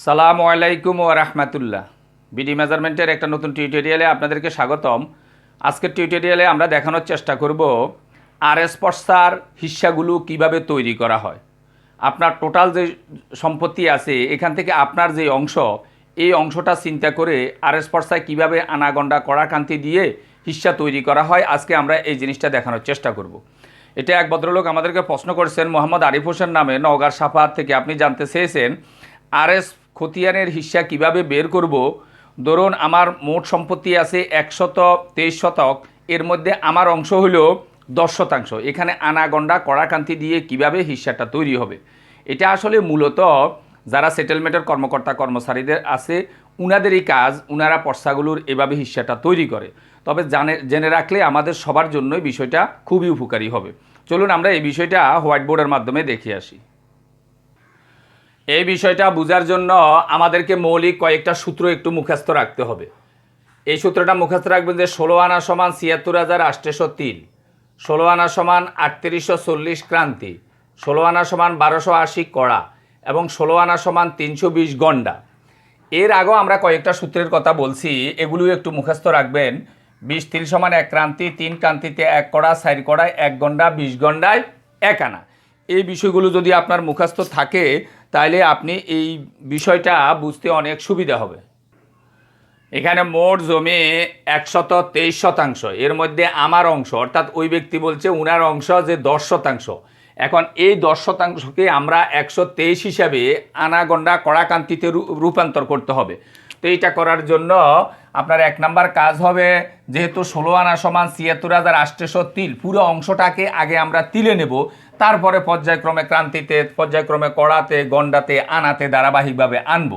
সালামু আলাইকুম ওয়া রাহমাতুল্লাহ। বিডি মেজারমেন্টের একটা নতুন টিউটোরিয়ালে আপনাদেরকে স্বাগতম। আজকের টিউটোরিয়ালে আমরা দেখানোর চেষ্টা করব আরএস পর্সার হিস্সাগুলো কিভাবে তৈরি করা হয়। আপনার টোটাল যে সম্পত্তি আছে এখান থেকে আপনার যে অংশ, এই অংশটা চিন্তা করে আরএস পর্সায় কীভাবে আনাগন্ডা কড়াকান্তি দিয়ে হিস্সা তৈরি করা হয়, আজকে আমরা এই জিনিসটা দেখানোর চেষ্টা করব। এটা এক ভদ্রলোক আমাদেরকে প্রশ্ন করেছেন, মোহাম্মদ আরিফ হোসেন নামে, নওগাঁর সাফাহাত থেকে। আপনি জানতে চেয়েছেন RS খতিয়ানের হিস্সা কিভাবে বের করব। ধরুন আমার মোট সম্পত্তি আছে 123 শতক, এর মধ্যে আমার অংশ হলো 10 শতাংশ। এখানে আনাগন্ডা কড়াকান্তি দিয়ে কিভাবে হিস্সাটা তৈরি হবে, এটা আসলে মূলত যারা সেটেলমেন্টের কর্মকর্তা কর্মচারীদের আছে উনাদেরই কাজ। উনারা পর্সাগুলোর এভাবে হিস্সাটা তৈরি করে। তবে জেনে রাখলে আমাদের সবার জন্যই বিষয়টা খুবই উপকারী হবে। চলুন আমরা এই বিষয়টা হোয়াইট বোর্ডের মাধ্যমে দেখে আসি। এই বিষয়টা বোঝার জন্য আমাদেরকে মৌলিক কয়েকটা সূত্র একটু মুখস্থ রাখতে হবে। এই সূত্রটা মুখস্থ রাখবেন যে 16 আনা সমান ৭৬,৮৩০ 16 আনা সমান ৩৮৪০ ক্রান্তি, 16 আনা সমান ১২৮০ কড়া এবং 16 আনা সমান ৩২০ গন্ডা। এর আগেও আমরা কয়েকটা সূত্রের কথা বলছি, এগুলো একটু মুখস্থ রাখবেন। ২০ তিল সমান ১ ক্রান্তি, ৩ ক্রান্তিতে ১ কড়া, ৪ কড়ায় ১ গন্ডা, ২০ গন্ডায় ১ আনা। এই বিষয়গুলো যদি আপনার মুখস্থ থাকে তাহলে আপনি এই বিষয়টা বুঝতে অনেক সুবিধা হবে। এখানে মোট জমি 123 শতাংশ, এর মধ্যে আমার অংশ অর্থাৎ ওই ব্যক্তি বলছে উনার অংশ যে 10 শতাংশ। এখন এই 10 শতাংশকে আমরা 123 হিসাবে আনাগন্ডা কড়াকান্তিতে রূপান্তর করতে হবে। তো এইটা করার জন্য আপনার 1 নাম্বার কাজ হবে, যেহেতু 16 আনা সমান ৭৬,৮৩০ তিল, পুরো অংশটাকে আগে আমরা তিলে নেব, তারপরে পর্যায়ক্রমে ক্রান্তিতে, পর্যায়ক্রমে কড়াতে, গন্ডাতে, আনাতে ধারাবাহিকভাবে আনব।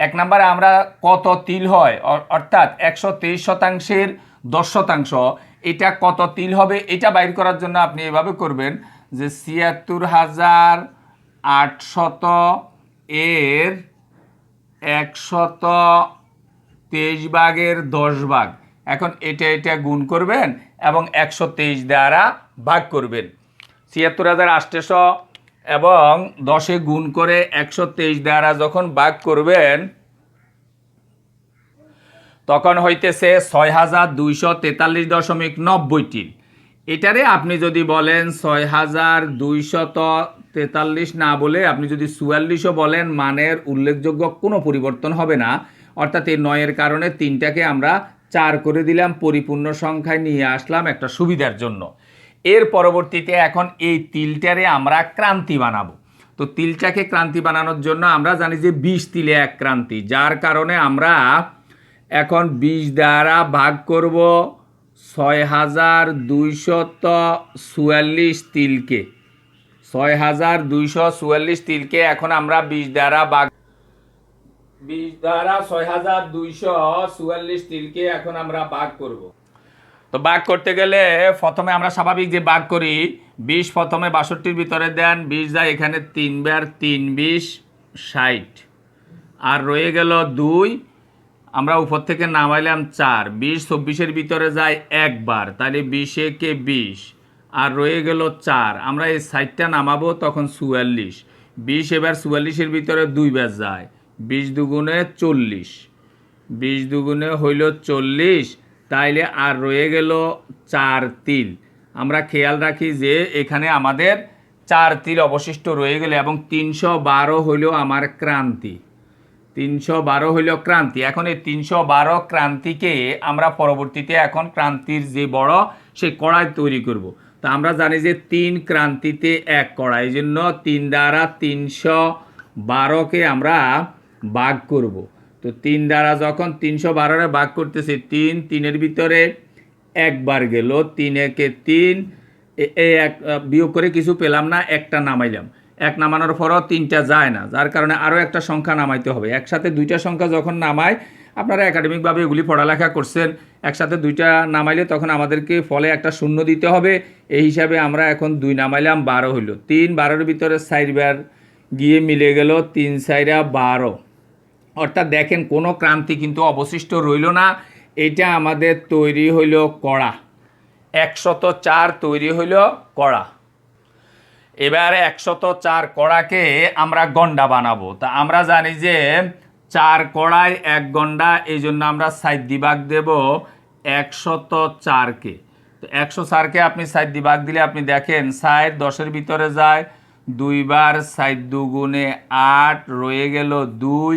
1 নাম্বারে আমরা কত তিল হয় অর্থাৎ 123 শতাংশের 10 শতাংশ, এটা কত তিল হবে এটা বাইর করার জন্য আপনি এভাবে করবেন যে ৭৬,৮০০ এর 123 ভাগের 10 ভাগ। এখন এটা গুণ করবেন এবং 123 দ্বারা ভাগ করবেন। ৭৬,৮০০ এবং 10-এ গুণ করে 123 দ্বারা যখন ভাগ করবেন তখন হইতেছে ৬,২৪৩.৯০ তিল। এটারে আপনি যদি বলেন ৬,২৪৩ না বলে আপনি যদি ৪৪ও বলেন, মানের উল্লেখযোগ্য কোনো পরিবর্তন হবে না। অর্থাৎ এই ৯-এর কারণে 3টাকে আমরা 4 করে দিলাম, পরিপূর্ণ সংখ্যায় নিয়ে আসলাম একটা সুবিধার জন্য। এর পরবর্তীতে এখন এই তিলটারে আমরা ক্রান্তি বানাবো। তো তিলটাকে ক্রান্তি বানানোর জন্য আমরা জানি যে 20 তিলে 1 ক্রান্তি, যার কারণে আমরা এখন 20 দ্বারা ভাগ করব ৬,২৪৪ তিলকে। ৬,২৪৪ তিলকে এখন আমরা 20 দ্বারা ৬,২৪৪ তিলকে এখন আমরা ভাগ করব। তো ভাগ করতে গেলে প্রথমে আমরা স্বাভাবিক যে ভাগ করি, 20 প্রথমে ৬২-র ভিতরে দেন, 20 যায় এখানে 3 বার, 3 20 60, আর রয়ে গেল 2, আমরা উপর থেকে নামাইলাম 4, 20 24-এর ভিতরে যায় একবার, তাহলে 20 একে 20, আর রয়ে গেল 4, আমরা এই 60টা নামাবো তখন 44, 20 এবার 44-এর ভিতরে 2 বার যায়, 20 দুগুণে 40, 20 দুগুণে হইল 40, তাইলে আর রয়ে গেল 4 তিল। আমরা খেয়াল রাখি যে এখানে আমাদের 4 তিল অবশিষ্ট রয়ে গেল এবং 312 হইল আমার ক্রান্তি। 312 হইল ক্রান্তি। এখন এই 312 ক্রান্তিকে আমরা পরবর্তীতে এখন ক্রান্তির যে বড় সেই কড়াই তৈরি করব। তা আমরা জানি যে 3 ক্রান্তিতে 1 কড়া, এই জন্য 3 দ্বারা 312কে আমরা ভাগ করব। তো 3 দ্বারা যখন 312-রে ভাগ করতেছি, 3-3-এর ভিতরে একবার গেল, 3 একে 3, এই এক বিয়োগ করে কিছু পেলাম না, একটা নামাইলাম। 1 নামানোর পরও 3টা যায় না, যার কারণে আরও একটা সংখ্যা নামাইতে হবে। একসাথে 2টা সংখ্যা যখন নামায়, আপনারা একাডেমিকভাবে এগুলি পড়ালেখা করছেন, একসাথে 2টা নামাইলে তখন আমাদেরকে ফলে একটা শূন্য দিতে হবে। এই হিসাবে আমরা এখন 2 নামাইলাম, 12 হইল। 3 12-এর ভিতরে 4 বার গিয়ে মিলে গেল, 3 4 12। অর্থাৎ দেখেন কোনো ক্রান্তি কিন্তু অবশিষ্ট রইল না। এটা আমাদের তৈরি হইল কড়া, 104 তৈরি হইল কড়া। এবার 104 কড়াকে আমরা গন্ডা বানাবো। তা আমরা জানি যে 4 কড়ায় 1 গন্ডা, এই জন্য আমরা 4 দিয়ে ভাগ দেব 104কে। তো 104কে আপনি 4 দিয়ে ভাগ দিলে আপনি দেখেন 4 10-এর ভিতরে যায়, 2 বার 4 দুগুণে 8, রয়ে গেল 2,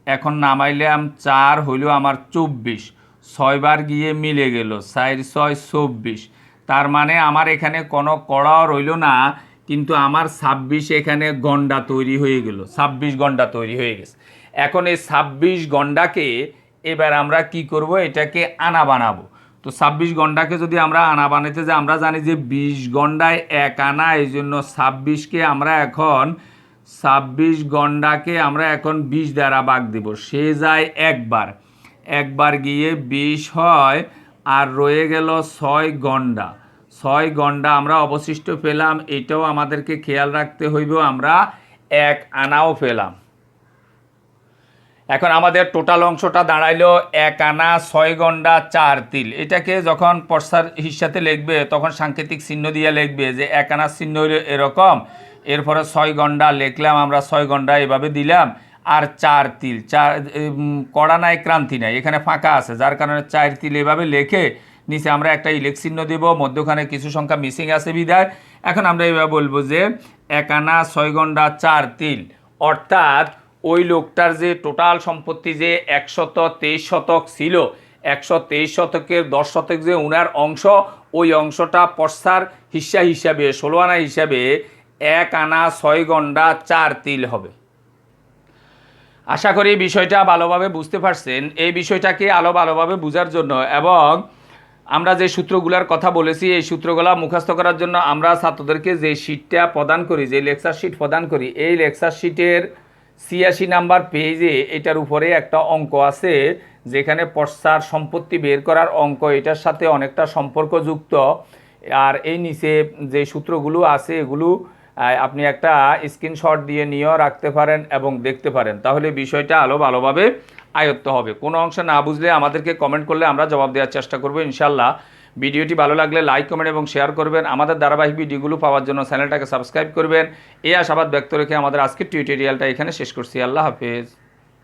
এখন নামাইলাম 4, হইল আমার 24, 6 বার গিয়ে মিলে গেল 4 6 24। তার মানে আমার এখানে কোনো কড়াও রইল না, কিন্তু আমার 26 এখানে গন্ডা তৈরি হয়ে গেল, 26 গন্ডা তৈরি হয়ে গেছে। এখন এই 26 গন্ডাকে এবার আমরা কি করব, এটাকে আনা বানাবো। তো 26 গন্ডাকে যদি আমরা আনা বানাইতে যাই, আমরা জানি যে 20 গন্ডায় 1 আনা, এই জন্য 26কে আমরা এখন 26 গন্ডাকে আমরা এখন 20 দ্বারা ভাগ দেব। সে যায় একবার গিয়ে 20 হয়, আর রয়ে গেল 6 গন্ডা। 6 গন্ডা আমরা অবশিষ্ট পেলাম, এটাও আমাদেরকে খেয়াল রাখতে হইব, আমরা 1 আনাও পেলাম। এখন আমাদের টোটাল অংশটা দাঁড়াইলো 1 আনা 6 গন্ডা 4 তিল। এটাকে যখন পর্সার হিসাবে লিখবে তখন সাংকেতিক চিহ্ন দিয়ে লিখবে যে 1 আনার চিহ্ন হইল এরকম, এরপরে 6 গন্ডা লিখলাম আমরা, 6 গন্ডা এভাবে দিলাম, আর 4 তিল, 4 কড়া নাই ক্রান্তি নাই, এখানে ফাঁকা আছে, যার কারণে 4 তিল এভাবে লিখে নিচে আমরা একটা ইলেক চিহ্ন দেব, মধ্যখানে কিছু সংখ্যা মিসিং আছে বিদায়। এখন আমরা এভাবে বলবো যে 1 আনা 6 গন্ডা 4 তিল, অর্থাৎ ওই লোকটার যে টোটাল সম্পত্তি যে 123 শতক ছিল, 123 শতকের 10 শতক যে উনার অংশ, ওই অংশটা পর্সার হিসাবে 16 আনা হিসাবে 1 আনা 6 গন্ডা 4 তিল হবে। আশা করি বিষয়টা ভালোভাবে বুঝতে পারছেন। এই বিষয়টাকে আরও ভালোভাবে বোঝার জন্য এবং আমরা যে সূত্রগুলোর কথা বলেছি, এই সূত্রগুলো মুখস্থ করার জন্য আমরা ছাত্রদেরকে যে শিটটা প্রদান করি, যে লেকচার শিট প্রদান করি, এই লেকচার শিটের 86 নাম্বার পেজে এটার উপরে একটা অঙ্ক আছে, যেখানে পর্সার সম্পত্তি বের করার অঙ্ক, এটার সাথে অনেকটা সম্পর্কযুক্ত। আর এই নিচে যে সূত্রগুলো আছে এগুলো আপনি একটা স্ক্রিনশট দিয়ে নিয়েও রাখতে পারেন এবং দেখতে পারেন, তাহলে বিষয়টা আরও ভালোভাবে আয়ত্ত হবে। কোনো অংশ না বুঝলে আমাদেরকে কমেন্ট করলে আমরা জবাব দেওয়ার চেষ্টা করব ইনশাল্লাহ। ভিডিওটি ভালো লাগলে লাইক, কমেন্ট এবং শেয়ার করবেন। আমাদের ধারাবাহিক ভিডিওগুলো পাওয়ার জন্য চ্যানেলটাকে সাবস্ক্রাইব করবেন। এই আশাবাদ ব্যক্ত রেখে আমাদের আজকের টিউটোরিয়ালটা এখানে শেষ করছি। আল্লাহ হাফেজ।